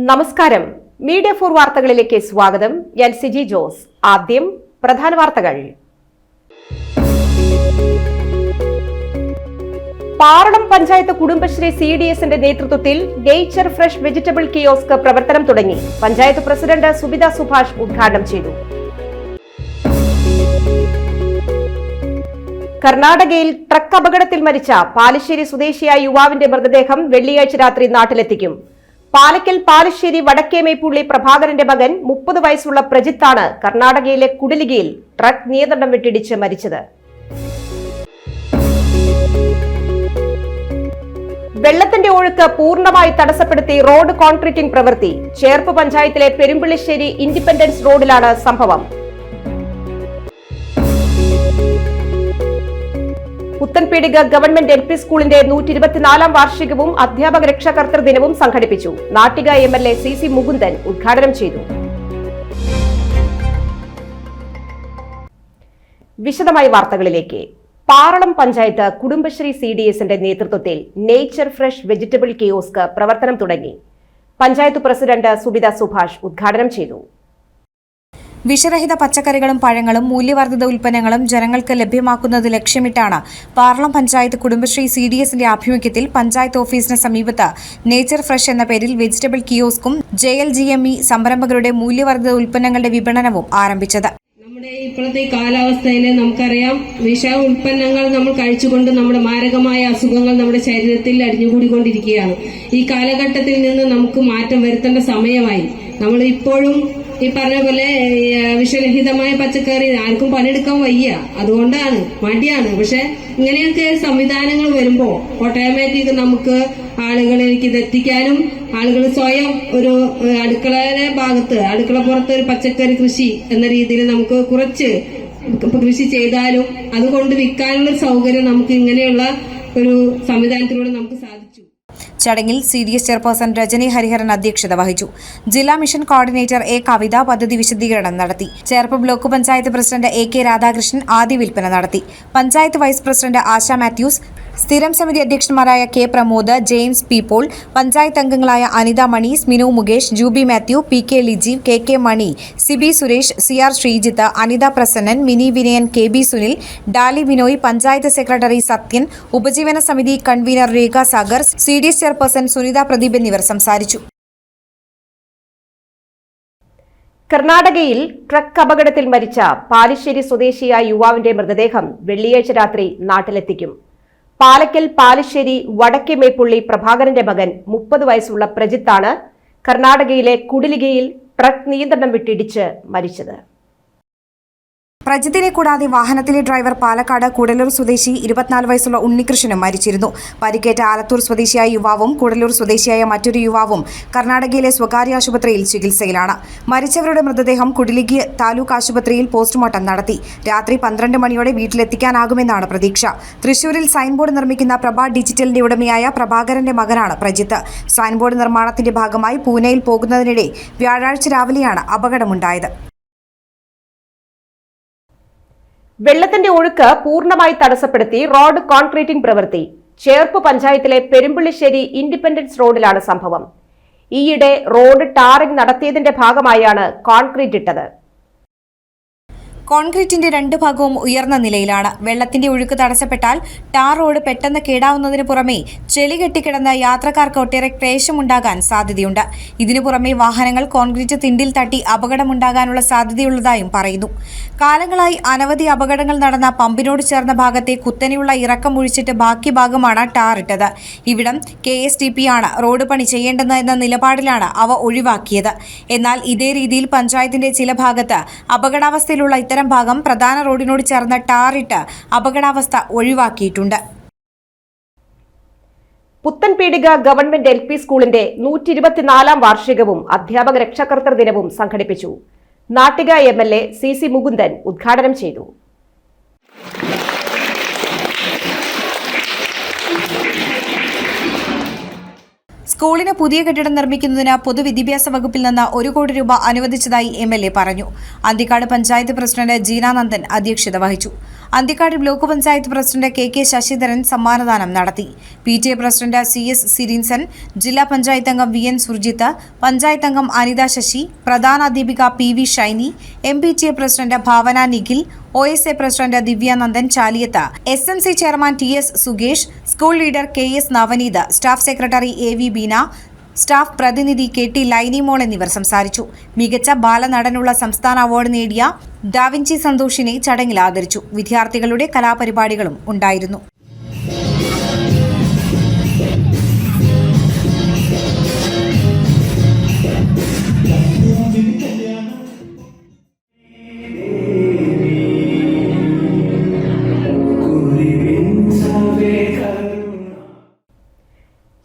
നമസ്കാരം. മീഡിയ 4 വാർത്തകളിലേക്ക് സ്വാഗതം. ഞാൻ സിജി ജോസ്. ആദ്യം പ്രധാന വാർത്തകൾ. പാറളം പഞ്ചായത്ത് കുടുംബശ്രീ CDSന്റെ നേതൃത്വത്തിൽ നേച്ചർ ഫ്രഷ് വെജിറ്റബിൾ കിയോസ്ക് പ്രവർത്തനം തുടങ്ങി. പഞ്ചായത്ത് പ്രസിഡന്റ് സുബിത സുഭാഷ് ഉദ്ഘാടനം ചെയ്തു. കർണാടകയിൽ ട്രക്ക് അപകടത്തിൽ മരിച്ച പാലശ്ശേരി സ്വദേശിയായ യുവാവിന്റെ മൃതദേഹം വെള്ളിയാഴ്ച രാത്രി നാട്ടിലെത്തിക്കും. പാലക്കൽ പാലശ്ശേരി വടക്കേമേപ്പുള്ളി പ്രഭാകരന്റെ മകൻ 30 വയസ്സുള്ള പ്രജിത്താണ് കർണാടകയിലെ കുടലിഗയിൽ ട്രക്ക് നിയന്ത്രണം വിട്ടിടിച്ച് മരിച്ചത്. വെള്ളത്തിന്റെ ഒഴുക്ക് പൂർണ്ണമായി തടസ്സപ്പെടുത്തി റോഡ് കോൺക്രീറ്റിംഗ് പ്രവൃത്തി. ചേർപ്പ് പഞ്ചായത്തിലെ പെരുമ്പിളിശ്ശേരി ഇൻഡിപെൻഡൻസ് റോഡിലാണ് സംഭവം. പുത്തൻപീടിക ഗവൺമെന്റ് LP സ്കൂളിന്റെ 124ാം വാർഷികവും അധ്യാപക രക്ഷാകർതൃ ദിനവും സംഘടിപ്പിച്ചു. നാട്ടിക MLA CC മുകുന്ദൻ ഉദ്ഘാടനം ചെയ്തു. വിശദമായ വാർത്തകളിലേക്ക്. പാറളം പഞ്ചായത്ത് കുടുംബശ്രീ CDSന്റെ നേതൃത്വത്തിൽ നേച്ചർ ഫ്രഷ് വെജിറ്റബിൾ കിയോസ്ക് പ്രവർത്തനം തുടങ്ങി. പഞ്ചായത്ത് പ്രസിഡന്റ് സുബിത സുഭാഷ് ഉദ്ഘാടനം ചെയ്തു. വിഷരഹിത പച്ചക്കറികളും പഴങ്ങളും മൂല്യവർദ്ധിത ഉൽപ്പന്നങ്ങളും ജനങ്ങൾക്ക് ലഭ്യമാക്കുന്നത് ലക്ഷ്യമിട്ടാണ് പാറളം പഞ്ചായത്ത് കുടുംബശ്രീ CDSന്റെ ആഭിമുഖ്യത്തിൽ പഞ്ചായത്ത് ഓഫീസിന് സമീപത്ത് നേച്ചർ ഫ്രഷ് എന്ന പേരിൽ വെജിറ്റബിൾ കിയോസ്കും JLGME സംരംഭകരുടെ മൂല്യവർദ്ധിത ഉൽപ്പന്നങ്ങളുടെ വിപണനവും ആരംഭിച്ചത്. നമ്മുടെ ഇപ്പോഴത്തെ കാലാവസ്ഥയിൽ നമുക്കറിയാം, വിഷ ഉൽപ്പന്നങ്ങൾ നമ്മൾ കഴിച്ചുകൊണ്ട് നമ്മുടെ മാരകമായ അസുഖങ്ങൾ നമ്മുടെ ശരീരത്തിൽ അടിഞ്ഞുകൂടിക്കൊണ്ടിരിക്കുകയാണ്. ഈ കാലഘട്ടത്തിൽ നിന്ന് നമുക്ക് മാറ്റം വരുത്തേണ്ട സമയമായി. നമ്മൾ ഇപ്പോഴും ഈ പറഞ്ഞ പോലെ വിഷരഹിതമായ പച്ചക്കറി ആർക്കും പണിയെടുക്കാൻ വയ്യ, അതുകൊണ്ടാണ് മടിയാണ്. പക്ഷെ ഇങ്ങനെയൊക്കെ സംവിധാനങ്ങൾ വരുമ്പോ ഓട്ടോമാറ്റിക് നമുക്ക് ആളുകളിലേക്ക് ഇതെത്തിക്കാനും ആളുകൾ സ്വയം ഒരു അടുക്കളയുടെ ഭാഗത്ത് അടുക്കള പുറത്ത് ഒരു പച്ചക്കറി കൃഷി എന്ന രീതിയിൽ നമുക്ക് കുറച്ച് കൃഷി ചെയ്താലും അതുകൊണ്ട് വിൽക്കാനുള്ള സൗകര്യം നമുക്ക് ഇങ്ങനെയുള്ള ഒരു സംവിധാനത്തിലൂടെ നമുക്ക് സാധിച്ചു. ചടങ്ങിൽ CDS ചെയർപേഴ്സൺ രജനി ഹരിഹരൻ അധ്യക്ഷത വഹിച്ചു. ജില്ലാ മിഷൻ കോർഡിനേറ്റർ A കവിത പദ്ധതി വിശദീകരണം നടത്തി. Cherpu block panchayat president AK Radhakrishnan ആദ്യ വിൽപ്പന നടത്തി. പഞ്ചായത്ത് വൈസ് പ്രസിഡന്റ് ആശ മാത്യൂസ്, സ്ഥിരം സമിതി അധ്യക്ഷന്മാരായ K പ്രമോദ്, ജെയിംസ് P പോൾ, പഞ്ചായത്ത് അംഗങ്ങളായ Anitha Manees, Minu Mukesh, Juby Mathew, PK Lijeev, KK Mani, Siby Suresh, CR Sreejith, Anitha Prasannan, Mini Vinayan, KB Sunil, Dally Binoy, panchayat secretary Sathyan, ഉപജീവന സമിതി convener Rekha Sagar, CDS chairperson Sunitha Pradeep എന്നിവർ സംസാരിച്ചു. കർണാടകയിൽ ട്രക്ക് അപകടത്തിൽ മരിച്ച പാലശ്ശേരി സ്വദേശിയായ യുവാവിന്റെ മൃതദേഹം വെള്ളിയാഴ്ച രാത്രി നാട്ടിലെത്തിക്കും. പാലക്കൽ പാലശ്ശേരി വടക്കേമേപ്പുള്ളി പ്രഭാകരന്റെ മകൻ 30 വയസ്സുള്ള പ്രജിത്താണ് കർണാടകയിലെ കുടലിഗയിൽ ട്രക്ക് നിയന്ത്രണം വിട്ടിടിച്ച് മരിച്ചത്. പ്രജിത്തിനെ കൂടാതെ വാഹനത്തിലെ ഡ്രൈവർ പാലക്കാട് കൂടലൂർ സ്വദേശി 24 വയസ്സുള്ള ഉണ്ണികൃഷ്ണനും മരിച്ചിരുന്നു. പരിക്കേറ്റ ആലത്തൂർ സ്വദേശിയായ യുവാവും കൂടലൂർ സ്വദേശിയായ മറ്റൊരു യുവാവും കർണാടകയിലെ സ്വകാര്യ ആശുപത്രിയിൽ ചികിത്സയിലാണ്. മരിച്ചവരുടെ മൃതദേഹം കുടലിഗി താലൂക്ക് ആശുപത്രിയിൽ പോസ്റ്റ്മോർട്ടം നടത്തി. രാത്രി 12 മണിയോടെ വീട്ടിലെത്തിക്കാനാകുമെന്നാണ് പ്രതീക്ഷ. തൃശൂരിൽ സൈൻ ബോർഡ് നിർമ്മിക്കുന്ന പ്രഭ ഡിജിറ്റലിന്റെ ഉടമയായ പ്രഭാകരന്റെ മകനാണ് പ്രജിത്ത്. സൈൻ ബോർഡ് നിർമ്മാണത്തിന്റെ ഭാഗമായി പൂനെയിൽ പോകുന്നതിനിടെ വ്യാഴാഴ്ച രാവിലെയാണ് അപകടമുണ്ടായത്. വെള്ളത്തിന്റെ ഒഴുക്ക് പൂർണ്ണമായി തടസ്സപ്പെടുത്തി റോഡ് കോൺക്രീറ്റിംഗ് പ്രവൃത്തി. ചേർപ്പ് പഞ്ചായത്തിലെ പെരുമ്പിളിശ്ശേരി ഇൻഡിപെൻഡൻസ് റോഡിലാണ് സംഭവം. ഈയിടെ റോഡ് ടാറിംഗ് നടത്തിയതിന്റെ ഭാഗമായാണ് കോൺക്രീറ്റ് ഇട്ടത്. കോൺക്രീറ്റിന്റെ 2 ഭാഗവും ഉയർന്ന നിലയിലാണ്. വെള്ളത്തിന്റെ ഒഴുക്ക് തടസ്സപ്പെട്ടാൽ ടാർ റോഡ് പെട്ടെന്ന് കേടാവുന്നതിന് പുറമെ ചെളി കെട്ടിക്കിടന്ന് യാത്രക്കാർക്ക് ഒട്ടേറെ ക്ലേശമുണ്ടാകാൻ സാധ്യതയുണ്ട്. ഇതിനു പുറമെ വാഹനങ്ങൾ കോൺക്രീറ്റ് തിണ്ടിൽ തട്ടി അപകടമുണ്ടാകാനുള്ള സാധ്യതയുള്ളതായും പറയുന്നു. കാലങ്ങളായി അനവധി അപകടങ്ങൾ നടന്ന പമ്പിനോട് ചേർന്ന ഭാഗത്തെ കുത്തനെയുള്ള ഇറക്കം ഒഴിച്ചിട്ട് ബാക്കി ഭാഗമാണ് ടാർ ഇട്ടത്. ഇവിടം KSTP ആണ് റോഡ് പണി ചെയ്യേണ്ടതെന്ന നിലപാടിലാണ് അവ ഒഴിവാക്കിയത്. എന്നാൽ ഇതേ രീതിയിൽ പഞ്ചായത്തിന്റെ ചില ഭാഗത്ത് അപകടാവസ്ഥയിലുള്ള ഇത്തരം ഭാഗം പ്രധാന റോഡിനോട് ചേർന്ന് ടാറിട്ട് അപകടാവസ്ഥ ഒഴിവാക്കിയിട്ടുണ്ട്. പുത്തൻപീടിക ഗവൺമെന്റ് LP സ്കൂളിന്റെ 124ാം വാർഷികവും അധ്യാപക രക്ഷാകർതൃ ദിനവും സംഘടിപ്പിച്ചു. നാട്ടിക MLA CC മുകുന്ദൻ ഉദ്ഘാടനം ചെയ്തു. സ്കൂളിന് പുതിയ കെട്ടിടം നിർമ്മിക്കുന്നതിന് പൊതുവിദ്യാഭ്യാസ വകുപ്പിൽ നിന്ന് 1 കോടി രൂപ അനുവദിച്ചതായി MLA പറഞ്ഞു. അന്തിക്കാട് പഞ്ചായത്ത് പ്രസിഡന്റ് ജീന നന്ദൻ അധ്യക്ഷത വഹിച്ചു. Anthikad block panchayat president K Sasidharan സമ്മാനദാനം നടത്തി. PTA പ്രസിഡന്റ് CS സിരിൻസൻ, ജില്ലാ പഞ്ചായത്ത് അംഗം VN സുർജിത്ത്, പഞ്ചായത്ത് അംഗം അനിത ശശി, പ്രധാന അധ്യാപിക PV Shiny, MPTA president Bhavana Nikhil, OSA president Divyanandan Chaliyath, SMC chairman TS സുഗേഷ്, school leader KS Navaneeth, staff secretary AV Beena, staff പ്രതിനിധി KT ലൈനിമോൾ എന്നിവർ സംസാരിച്ചു. മികച്ച ബാലനടനുള്ള സംസ്ഥാന അവാർഡ് നേടിയ ഡാവിഞ്ചി സന്തോഷിനെ ചടങ്ങിൽ ആദരിച്ചു. വിദ്യാർത്ഥികളുടെ കലാപരിപാടികളും ഉണ്ടായിരുന്നു.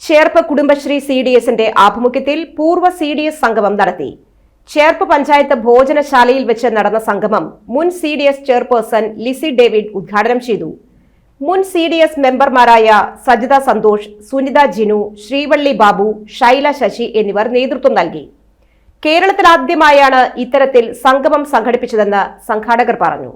ചേർപ്പ് കുടുംബശ്രീ CDSന്റെ ആഭിമുഖ്യത്തിൽ പൂർവ്വ CDS സംഗമം നടത്തി. ചേർപ്പ് പഞ്ചായത്ത് ഭോജനശാലയിൽ വെച്ച് നടന്ന സംഗമം മുൻ CDS ചെയർപേഴ്സൺ ലിസി ഡേവിഡ് ഉദ്ഘാടനം ചെയ്തു. മുൻ CDS മെമ്പർമാരായ സജിത സന്തോഷ്, സുനിത ജിനു, ശ്രീവള്ളി ബാബു, ശൈല ശശി എന്നിവർ നേതൃത്വം നൽകി. കേരളത്തിലാദ്യമായാണ് ഇത്തരത്തിൽ സംഗമം സംഘടിപ്പിച്ചതെന്ന് സംഘാടകർ പറഞ്ഞു.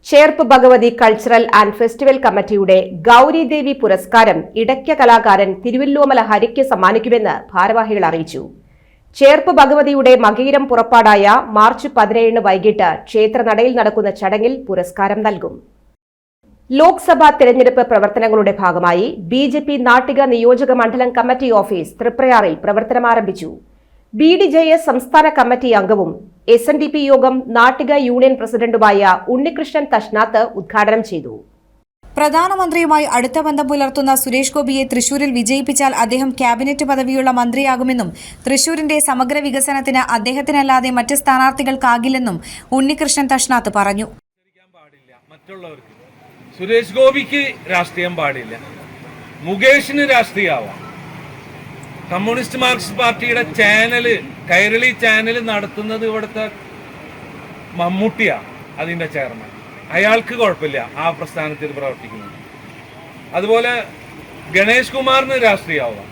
Cherpu Bhagavathi cultural and festival കമ്മിറ്റിയുടെ ഗൗരിദേവി പുരസ്കാരം ഇടയ്ക്ക കലാകാരൻ തിരുവല്ലോമല ഹരിക്ക് സമ്മാനിക്കുമെന്ന് ഭാരവാഹികൾ അറിയിച്ചു. ചേർപ്പ് ഭഗവതിയുടെ മകയിരം പുറപ്പാടായ മാർച്ച് 17 വൈകിട്ട് ക്ഷേത്രനടയിൽ നടക്കുന്ന ചടങ്ങിൽ പുരസ്കാരം നൽകും. ലോക്സഭാ തെരഞ്ഞെടുപ്പ് പ്രവർത്തനങ്ങളുടെ ഭാഗമായി BJP നാട്ടിക നിയോജക മണ്ഡലം കമ്മിറ്റി ഓഫീസ് തൃപ്രയാറിൽ പ്രവർത്തനമാരംഭിച്ചു. BDJS സംസ്ഥാന കമ്മിറ്റി അംഗവും SNDP യോഗം നാട്ടിക യൂണിയൻ പ്രസിഡന്റുമായ ഉണ്ണികൃഷ്ണൻ തഷ്നാത്ത് ഉദ്ഘാടനം ചെയ്തു. പ്രധാനമന്ത്രിയുമായി അടുത്ത ബന്ധം പുലർത്തുന്ന സുരേഷ് ഗോപിയെ തൃശൂരിൽ വിജയിപ്പിച്ചാൽ അദ്ദേഹം ക്യാബിനറ്റ് പദവിയുള്ള മന്ത്രിയാകുമെന്നും തൃശൂരിന്റെ സമഗ്ര വികസനത്തിന് അദ്ദേഹത്തിനല്ലാതെ മറ്റ് സ്ഥാനാർത്ഥികൾക്കാകില്ലെന്നും ഉണ്ണികൃഷ്ണൻ തഷ്നാത്ത് പറഞ്ഞു. മറ്റുള്ളവർക്ക് സുരേഷ് ഗോപിക്ക് രാഷ്ട്രീയം പാടില്ല, മുകേഷിന് രാഷ്ട്രീയമാവാം. കമ്മ്യൂണിസ്റ്റ് മാർക്സിസ്റ്റ് പാർട്ടിയുടെ ചാനല്, കൈരളി ചാനൽ നടത്തുന്നത് ഇവിടുത്തെ മമ്മൂട്ടിയാണ് അതിൻ്റെ ചെയർമാൻ. അയാൾക്ക് കുഴപ്പമില്ല ആ പ്രസ്ഥാനത്തിൽ പ്രവർത്തിക്കുന്നത്. അതുപോലെ ഗണേഷ് കുമാറിന് രാഷ്ട്രീയമാവാം.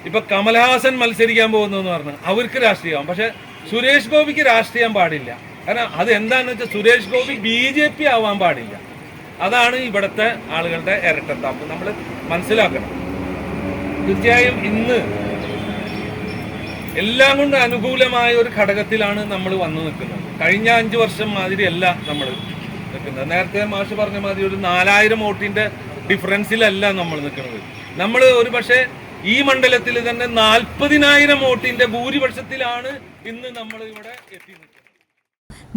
ഇപ്പൊ കമൽഹാസൻ മത്സരിക്കാൻ പോകുന്നു എന്ന് പറഞ്ഞ് അവർക്ക് രാഷ്ട്രീയമാവും. പക്ഷെ സുരേഷ് ഗോപിക്ക് രാഷ്ട്രീയം പാടില്ല. കാരണം അത് എന്താണെന്ന് വെച്ചാൽ സുരേഷ് ഗോപി BJP ആവാൻ പാടില്ല. അതാണ് ഇവിടുത്തെ ആളുകളുടെ ഇരട്ടത്താപ്പ്. നമ്മൾ മനസ്സിലാക്കണം. തീർച്ചയായും ഇന്ന് എല്ലാം കൊണ്ട് അനുകൂലമായ ഒരു ഘടകത്തിലാണ് നമ്മൾ വന്നു നിൽക്കുന്നത്. കഴിഞ്ഞ 5 വർഷം മാതിരിയല്ല നമ്മൾ നിൽക്കുന്നത്. നേരത്തെ മാഷ് പറഞ്ഞ മാതിരി ഒരു 4000 വോട്ടിന്റെ ഡിഫറൻസിലല്ല നമ്മൾ നിൽക്കുന്നത്. നമ്മൾ ഒരു പക്ഷേ ഈ മണ്ഡലത്തിൽ തന്നെ 40,000 വോട്ടിന്റെ ഭൂരിപക്ഷത്തിലാണ് ഇന്ന് നമ്മൾ ഇവിടെ എത്തി നിൽക്കുന്നത്.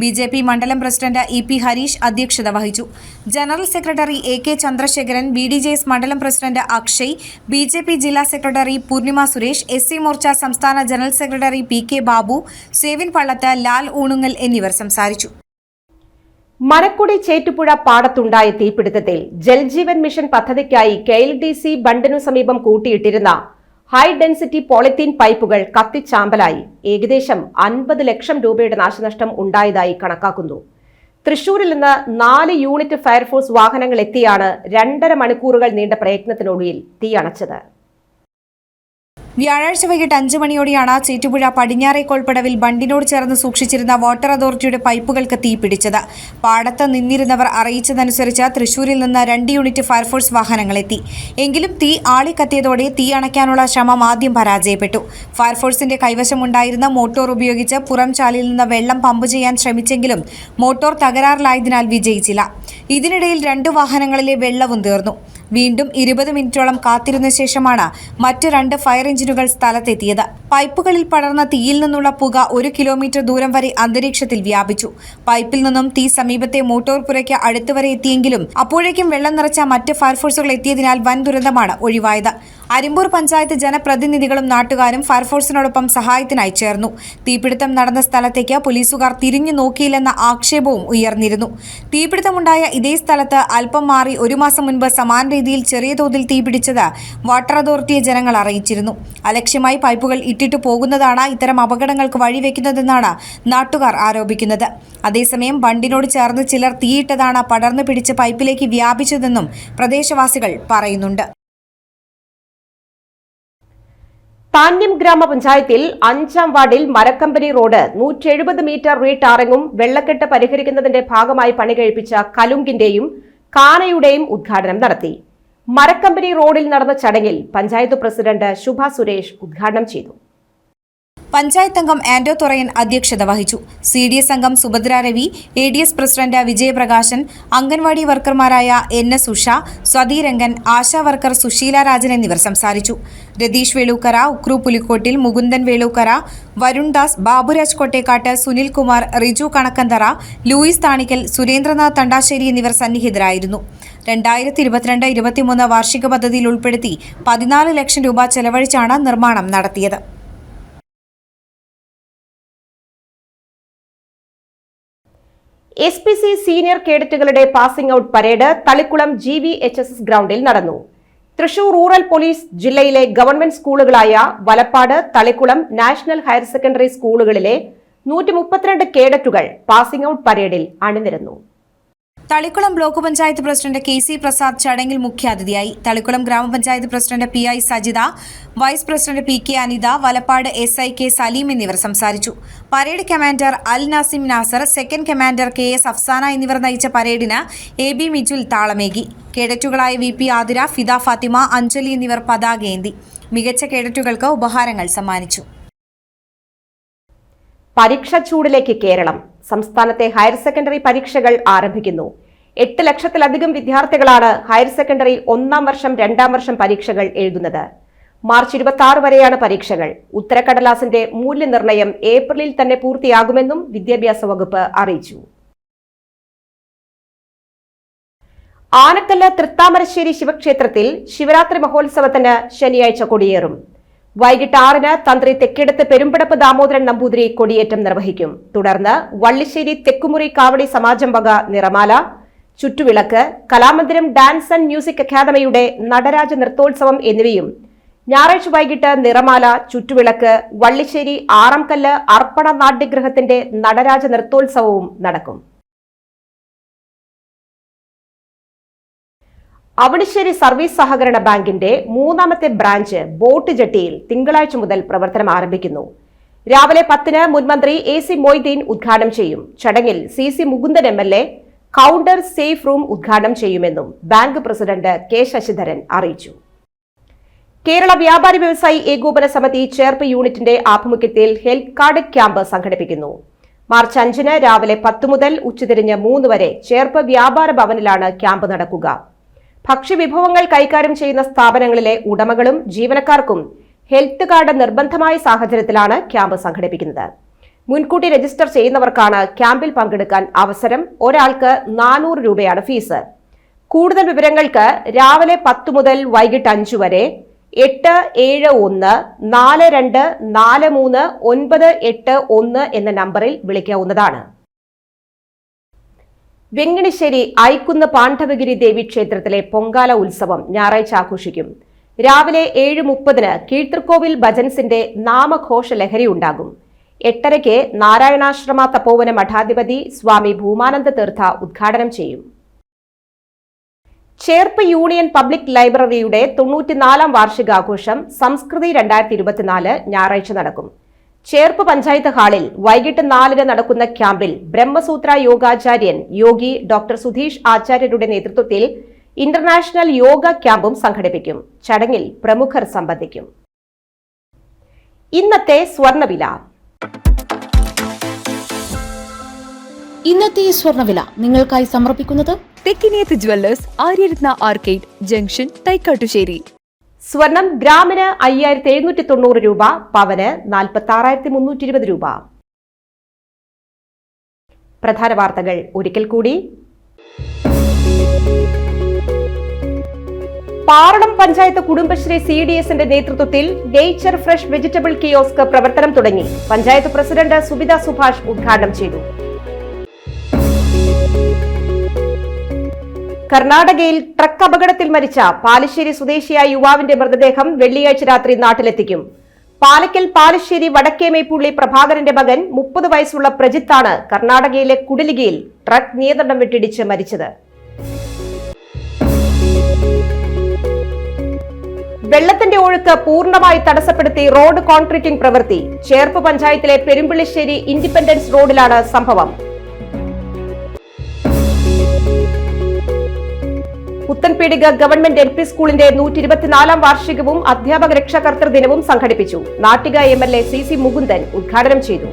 BJP മണ്ഡലം പ്രസിഡന്റ് EP ഹരീഷ് അധ്യക്ഷത വഹിച്ചു. General secretary AK Chandrasekharan, BDJS മണ്ഡലം പ്രസിഡന്റ് അക്ഷയ്, BJP ജില്ലാ സെക്രട്ടറി പൂർണിമ സുരേഷ്, SC മോർച്ച സംസ്ഥാന general secretary PK Babu, Sevin Pallath, Lal Oonungal എന്നിവർ സംസാരിച്ചു. മരക്കുടി ചേറ്റുപുഴ പാടത്തുണ്ടായ തീപിടുത്തത്തിൽ ജൽജീവൻ മിഷൻ പദ്ധതിക്കായി KLDC ബണ്ടിനു സമീപം കൂട്ടിയിട്ടിരുന്ന ഹൈ ഡെൻസിറ്റി പോളിത്തീൻ പൈപ്പുകൾ കത്തിച്ചാമ്പലായി. ഏകദേശം 50 ലക്ഷം രൂപയുടെ നാശനഷ്ടം ഉണ്ടായതായി കണക്കാക്കുന്നു. തൃശൂരിൽ നിന്ന് 4 യൂണിറ്റ് ഫയർഫോഴ്സ് വാഹനങ്ങൾ എത്തിയാണ് 2.5 മണിക്കൂറുകൾ നീണ്ട പ്രയത്നത്തിനൊടുവിൽ തീയണച്ചത്. വ്യാഴാഴ്ച വൈകിട്ട് 5 മണിയോടെയാണ് ചേറ്റുപുഴ പടിഞ്ഞാറേക്കോൾപ്പടവിൽ ബണ്ടിനോട് ചേർന്ന് സൂക്ഷിച്ചിരുന്ന വാട്ടർ അതോറിറ്റിയുടെ പൈപ്പുകൾക്ക് തീപിടിച്ചത്. പാടത്ത് നിന്നിരുന്നവർ അറിയിച്ചതനുസരിച്ച് തൃശൂരിൽ നിന്ന് 2 യൂണിറ്റ് ഫയർഫോഴ്സ് വാഹനങ്ങളെത്തി. എങ്കിലും തീ ആളിക്കത്തിയതോടെ തീ അണയ്ക്കാനുള്ള ശ്രമം ആദ്യം പരാജയപ്പെട്ടു. ഫയർഫോഴ്സിന്റെ കൈവശമുണ്ടായിരുന്ന മോട്ടോർ ഉപയോഗിച്ച് പുറം ചാലിൽ നിന്ന് വെള്ളം പമ്പ് ചെയ്യാൻ ശ്രമിച്ചെങ്കിലും മോട്ടോർ തകരാറിലായതിനാൽ വിജയിച്ചില്ല. ഇതിനിടയിൽ 2 വാഹനങ്ങളിലെ വെള്ളവും തീർന്നു. വീണ്ടും 20 മിനിറ്റോളം കാത്തിരുന്ന ശേഷമാണ് മറ്റ് 2 ഫയർ എഞ്ചിനുകൾ സ്ഥലത്തെത്തിയത്. പൈപ്പുകളിൽ പടർന്ന തീയിൽ നിന്നുള്ള പുക 1 കിലോമീറ്റർ ദൂരം വരെ അന്തരീക്ഷത്തിൽ വ്യാപിച്ചു. പൈപ്പിൽ നിന്നും തീ സമീപത്തെ മോട്ടോർ പുരയ്ക്ക് അടുത്തുവരെ എത്തിയെങ്കിലും അപ്പോഴേക്കും വെള്ളം നിറച്ച മറ്റ് ഫയർഫോഴ്സുകൾ എത്തിയതിനാൽ വൻ ദുരന്തമാണ് ഒഴിവായത്. അരിമ്പൂർ പഞ്ചായത്ത് ജനപ്രതിനിധികളും നാട്ടുകാരും ഫയർഫോഴ്സിനോടൊപ്പം സഹായത്തിനായി ചേർന്നു. തീപിടുത്തം നടന്ന സ്ഥലത്തേക്ക് പോലീസുകാർ തിരിഞ്ഞു നോക്കിയില്ലെന്ന ആക്ഷേപവും ഉയർന്നിരുന്നു. തീപിടുത്തമുണ്ടായ ഇതേ സ്ഥലത്ത് അല്പം മാറി 1 മാസം മുൻപ് സമാന രീതിയിൽ ചെറിയ തോതിൽ തീപിടിച്ചത് വാട്ടർ അതോറിറ്റിയെ ജനങ്ങൾ അറിയിച്ചിരുന്നു. അലക്ഷ്യമായി പൈപ്പുകൾ ഇട്ടിട്ടു പോകുന്നതാണ് ഇത്തരം അപകടങ്ങൾക്ക് വഴിവെക്കുന്നതെന്നാണ് നാട്ടുകാർ ആരോപിക്കുന്നത്. അതേസമയം ബണ്ടിനോട് ചേർന്ന് ചിലർ തീയിട്ടതാണ് പടർന്നു പിടിച്ച് പൈപ്പിലേക്ക് വ്യാപിച്ചതെന്നും പ്രദേശവാസികൾ പറയുന്നുണ്ട്. താന്യം ഗ്രാമപഞ്ചായത്തിൽ 5-ാം വാർഡിൽ മരക്കമ്പനി റോഡ് 170 മീറ്റർ റീടാറിംഗും വെള്ളക്കെട്ട് പരിഹരിക്കുന്നതിന്റെ ഭാഗമായി പണികഴിപ്പിച്ച കലുങ്കിന്റെയും കാനയുടെയും ഉദ്ഘാടനം നടത്തി. മരക്കമ്പനി റോഡിൽ നടന്ന ചടങ്ങിൽ പഞ്ചായത്ത് പ്രസിഡന്റ് ശുഭ സുരേഷ് ഉദ്ഘാടനം ചെയ്തു. പഞ്ചായത്ത് അംഗം ആന്റോ തുറയൻ അധ്യക്ഷത വഹിച്ചു. CDS അംഗം സുഭദ്ര രവി, ADS പ്രസിഡന്റ് വിജയപ്രകാശൻ, അംഗൻവാടി വർക്കർമാരായ NS ഉഷ, സ്വതിരംഗൻ, ആശാ വർക്കർ സുശീല രാജൻ എന്നിവർ സംസാരിച്ചു. രതീഷ് വേളൂക്കര, ഉക്രു പുലിക്കോട്ടിൽ, മുകുന്ദൻ വേളൂക്കര, വരുൺദാസ്, ബാബുരാജ് കോട്ടേക്കാട്ട്, സുനിൽ കുമാർ, റിജു കണക്കന്തറ, ലൂയിസ് താണിക്കൽ, സുരേന്ദ്രനാഥ് തണ്ടാശ്ശേരി എന്നിവർ സന്നിഹിതരായിരുന്നു. 2022-23 വാർഷിക പദ്ധതിയിൽ ഉൾപ്പെടുത്തി 14 ലക്ഷം രൂപ ചെലവഴിച്ചാണ് നിർമ്മാണം നടത്തിയത്. SPC സീനിയർ കേഡറ്റുകളുടെ passing out parade Thalikulam GVHSS ഗ്രൗണ്ടിൽ നടന്നു. തൃശൂർ റൂറൽ പോലീസ് ജില്ലയിലെ ഗവൺമെന്റ് സ്കൂളുകളായ Valappad, Thalikulam national higher secondary സ്കൂളുകളിലെ 132 കേഡറ്റുകൾ പാസിംഗ് ഔട്ട് പരേഡിൽ അണിനിരന്നു. Thalikulam block panchayat president KC Prasad ചടങ്ങിൽ മുഖ്യാതിഥിയായി. Thalikulam grama panchayat president PI Sajitha, vice president PK Anitha, Valappad SI K Saleem എന്നിവർ സംസാരിച്ചു. Parade commander Al Nasim Nasar, second commander KS Afsana എന്നിവർ നയിച്ച പരേഡിന് AB മിജുൽ താളമേകി. കേഡറ്റുകളായ VP ആതിര, ഫിദ ഫാത്തിമ, അഞ്ജലി എന്നിവർ പതാകയേന്തി. മികച്ച കേഡറ്റുകൾക്ക് ഉപഹാരങ്ങൾ സമ്മാനിച്ചു. പരീക്ഷാ ചൂടിലേക്ക് കേരളം. സംസ്ഥാനത്തെ ഹയർ സെക്കൻഡറി പരീക്ഷകൾ ആരംഭിക്കുന്നു. 8 ലക്ഷത്തിലധികം വിദ്യാർത്ഥികളാണ് ഹയർ സെക്കൻഡറി 1-ാം വർഷം 2-ാം വർഷം പരീക്ഷകൾ എഴുതുന്നത്. മാർച്ച് 26 വരെയാണ് പരീക്ഷകൾ. ഉത്തരക്കടലാസിന്റെ മൂല്യനിർണ്ണയം ഏപ്രിലിൽ തന്നെ പൂർത്തിയാകുമെന്നും വിദ്യാഭ്യാസ വകുപ്പ് അറിയിച്ചു. ആനക്കല്ല് തൃത്താമരശ്ശേരി ശിവക്ഷേത്രത്തിൽ ശിവരാത്രി മഹോത്സവത്തിന് ശനിയാഴ്ച കൊടിയേറും. വൈകിട്ട് 6-ന് തന്ത്രി തെക്കേടത്ത് പെരുമ്പടപ്പ് ദാമോദരൻ നമ്പൂതിരി കൊടിയേറ്റം നിർവഹിക്കും. തുടർന്ന് വള്ളിശ്ശേരി തെക്കുമുറി കാവടി സമാജം വക നിറമാല, ചുറ്റുവിളക്ക്, കലാമന്ദിരം ഡാൻസ് ആൻഡ് മ്യൂസിക് അക്കാദമിയുടെ നടരാജ നൃത്തോത്സവം എന്നിവയും ഞായറാഴ്ച വൈകിട്ട് നിറമാല, ചുറ്റുവിളക്ക്, വള്ളിശ്ശേരി ആറംകല്ല് അർപ്പണ നാട്യഗൃഹത്തിന്റെ നടരാജ നൃത്തോത്സവവും നടക്കും. അവണിശ്ശേരി സർവീസ് സഹകരണ ബാങ്കിന്റെ 3-ാമത്തെ ബ്രാഞ്ച് ബോട്ട് ജെട്ടിയിൽ തിങ്കളാഴ്ച മുതൽ പ്രവർത്തനം ആരംഭിക്കുന്നു. രാവിലെ 10-ന് മുൻമന്ത്രി AC മൊയ്തീൻ ഉദ്ഘാടനം ചെയ്യും. ചടങ്ങിൽ CC Mukundan MLA counter safe room ഉദ്ഘാടനം ചെയ്യുമെന്നും ബാങ്ക് പ്രസിഡന്റ് K ശശിധരൻ അറിയിച്ചു. കേരള വ്യാപാരി വ്യവസായി ഏകോപന സമിതി ചേർപ്പ് യൂണിറ്റിന്റെ ആഭിമുഖ്യത്തിൽ ഹെൽത്ത് കാർഡ് ക്യാമ്പ് സംഘടിപ്പിക്കുന്നു. മാർച്ച് 5-ന് രാവിലെ 10 മുതൽ ഉച്ചതിരിഞ്ഞ് 3 വരെ ചേർപ്പ് വ്യാപാര ഭവനിലാണ് ക്യാമ്പ് നടക്കുക. ഭക്ഷ്യവിഭവങ്ങൾ കൈകാര്യം ചെയ്യുന്ന സ്ഥാപനങ്ങളിലെ ഉടമകളും ജീവനക്കാർക്കും ഹെൽത്ത് കാർഡ് നിർബന്ധമായ സാഹചര്യത്തിലാണ് ക്യാമ്പ് സംഘടിപ്പിക്കുന്നത്. മുൻകൂട്ടി രജിസ്റ്റർ ചെയ്യുന്നവർക്കാണ് ക്യാമ്പിൽ പങ്കെടുക്കാൻ അവസരം. ഒരാൾക്ക് 400 രൂപയാണ് ഫീസ്. കൂടുതൽ വിവരങ്ങൾക്ക് രാവിലെ 10 മുതൽ വൈകിട്ട് 5 വരെ 871 42 43 981 എന്ന നമ്പറിൽ വിളിക്കാവുന്നതാണ്. വെങ്ങണിശ്ശേരി ഐക്കുന്ന് പാണ്ഡവഗിരി ദേവി ക്ഷേത്രത്തിലെ പൊങ്കാല ഉത്സവം ഞായറാഴ്ച ആഘോഷിക്കും. രാവിലെ 7:30-ന് കീഴ്ത്തൃക്കോവിൽ ഭജൻസിന്റെ നാമഘോഷ ലഹരി ഉണ്ടാകും. 8:30-ക്ക് നാരായണാശ്രമ തപോവന മഠാധിപതി സ്വാമി ഭൂമാനന്ദ തീർത്ഥ ഉദ്ഘാടനം ചെയ്യും. ചേർപ്പ് യൂണിയൻ പബ്ലിക് ലൈബ്രറിയുടെ 94-ാം വാർഷികാഘോഷം സംസ്കൃതി 2024 ഞായറാഴ്ച നടക്കും. ചേർപ്പ് പഞ്ചായത്ത് ഹാളിൽ വൈകിട്ട് 4-ന് നടക്കുന്ന ക്യാമ്പിൽ ബ്രഹ്മസൂത്ര യോഗാചാര്യൻ യോഗി ഡോക്ടർ സുധീഷ് ആചാര്യരുടെ നേതൃത്വത്തിൽ ഇന്റർനാഷണൽ യോഗ ക്യാമ്പും സംഘടിപ്പിക്കും. ചടങ്ങിൽ പ്രമുഖർ സംബന്ധിക്കും. ഇന്നത്തെ സ്വർണ്ണവില. ഇന്നത്തെ സ്വർണ്ണവില നിങ്ങൾക്കായി സമർപ്പിക്കുന്നത് Thekkiniyath jewellers, Aryaratna arcade junction, Thaikkattussery. സ്വർണം ഗ്രാമിന് 5790 രൂപ, പവന് 46,320 രൂപ. പ്രധാന വാർത്തകൾ ഒരിക്കൽ കൂടി. പാറളം പഞ്ചായത്ത് കുടുംബശ്രീ CDSന്റെ നേതൃത്വത്തിൽ നേച്ചർ ഫ്രഷ് വെജിറ്റബിൾ കിയോസ്ക് പ്രവർത്തനം തുടങ്ങി. പഞ്ചായത്ത് പ്രസിഡന്റ് സുബിത സുഭാഷ് ഉദ്ഘാടനം ചെയ്തു. കർണാടകയിൽ ട്രക്ക് അപകടത്തിൽ മരിച്ച പാലശ്ശേരി സ്വദേശിയായ യുവാവിന്റെ മൃതദേഹം വെള്ളിയാഴ്ച രാത്രി നാട്ടിലെത്തിക്കും. പാലക്കൽ പാലശ്ശേരി വടക്കേമേപ്പുള്ളി പ്രഭാകരന്റെ മകൻ 30 വയസ്സുള്ള പ്രജിത്താണ് കർണാടകയിലെ കുടിലികയിൽ ട്രക്ക് നിയന്ത്രണം വിട്ടിടിച്ച് മരിച്ചത്. വെള്ളത്തിന്റെ ഒഴുക്ക് പൂർണ്ണമായി തടസ്സപ്പെടുത്തി റോഡ് കോൺക്രീറ്റിംഗ് പ്രവൃത്തി. ചേർപ്പ് പഞ്ചായത്തിലെ പെരുമ്പിളിശ്ശേരി ഇൻഡിപെൻഡൻസ് റോഡിലാണ് സംഭവം. പുത്തൻപീടിക ഗവൺമെന്റ് LP സ്കൂളിന്റെ 124-ാം വാർഷികവും അധ്യാപക രക്ഷാകർതൃ ദിനവും സംഘടിപ്പിച്ചു. നാട്ടിക MLA CC മുകുന്ദൻ ഉദ്ഘാടനം ചെയ്തു.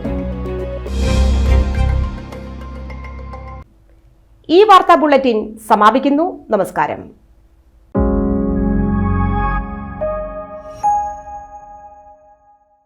ഈ വാർത്താ ബുള്ളറ്റിൻ സമാപിക്കുന്നു. നമസ്കാരം.